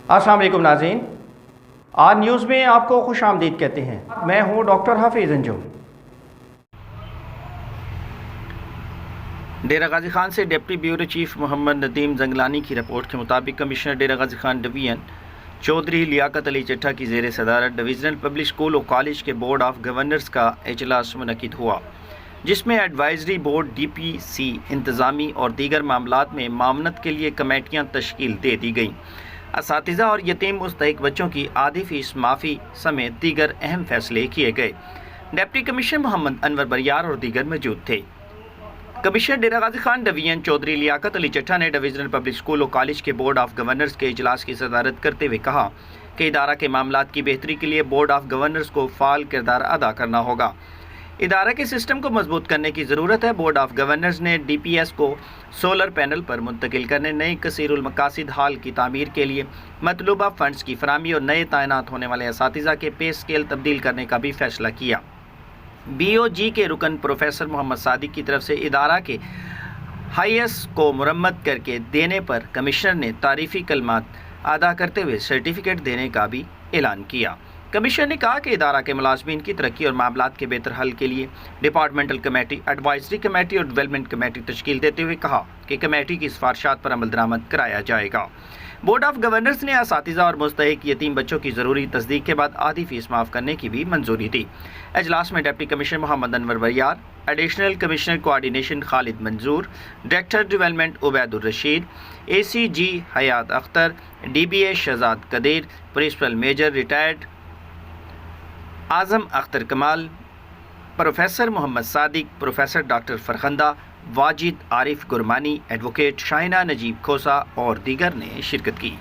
अस्सलाम वालेकुम नाज़रीन, आज न्यूज़ में आपको खुश आमदीद कहते हैं। मैं हूँ डॉक्टर हाफिज़ अंजुम। डेरा गाजी खान से deputy bureau chief Muhammad Nadeem Janglani की रिपोर्ट के मुताबिक कमिश्नर डेरा गाजी खान डिवीजन चौधरी लियाकत अली चट्ठा की ज़ेर सदारत डिविजनल पब्लिक स्कूल और कॉलेज के बोर्ड ऑफ गवर्नर्स का इजलास मुनक़िद हुआ, जिसमें एडवाइजरी बोर्ड, DPC, इंतज़ामी और दीगर मामलात में मामनत के लिए कमेटियाँ तश्कील दे दी गईं। असातिज़ा और यतीम मुस्तहिक बच्चों की आधी फीस माफ़ी समेत दीगर अहम फैसले किए गए। डिप्टी कमिश्नर मोहम्मद अनवर बरियार और दीगर मौजूद थे। कमिश्नर डेरा गाजी खान डिवीजन चौधरी लियाकत अली चट्ठा ने डिविजनल पब्लिक स्कूल और कॉलेज के बोर्ड ऑफ गवर्नर्स के इजलास की सदारत करते हुए कहा कि इदारा के मामलात की बेहतरी के लिए बोर्ड ऑफ गवर्नर्स को फ़ाल किरदार अदा करना होगा। इदारा के सिस्टम को मजबूत करने की ज़रूरत है। बोर्ड ऑफ गवर्नर्स ने DPS को सोलर पैनल पर मुंतकिल करने, नई कसीरुल मकासिद हाल की तामीर के लिए मतलूबा फ़ंड्स की फराहमी और नए तैनात होने वाले असातिज़ा के पे स्केल तब्दील करने का भी फैसला किया। BOG के रुकन प्रोफेसर मोहम्मद सादिक की तरफ से इदारा के हाईएस को मुरम्मत करके देने पर कमिश्नर ने तारीफ़ी कलमात अदा करते हुए सर्टिफिकेट देने का भी ऐलान किया। कमिश्नर ने कहा कि इदारा के मुलाजमीन की तरक्की और मामलात के बेहतर हल के लिए डिपार्टमेंटल कमेटी, एडवाइजरी कमेटी और डेवलपमेंट कमेटी तश्कील देते हुए कहा कि कमेटी की सिफारिशात पर अमल दरामद कराया जाएगा। बोर्ड ऑफ गवर्नर्स ने असातिज़ा और मुस्तहिक यतीम बच्चों की ज़रूरी तस्दीक के बाद आधी फीस माफ़ करने की भी मंजूरी दी। इजलास में डिप्टी कमिश्नर मोहम्मद अनवर बरियार, additional commissioner coordination Khalid Manzoor, director development Ubaidur Rasheed, ACG Hayat Akhtar, DBA Shahzad Qadeer, principal major retired Azam Akhtar Kamal, professor Muhammad Sadiq, professor doctor Farkhanda, Wajid Arif Gurmani, advocate Shahina Najeeb Khosa और दीगर ने शिरकत की।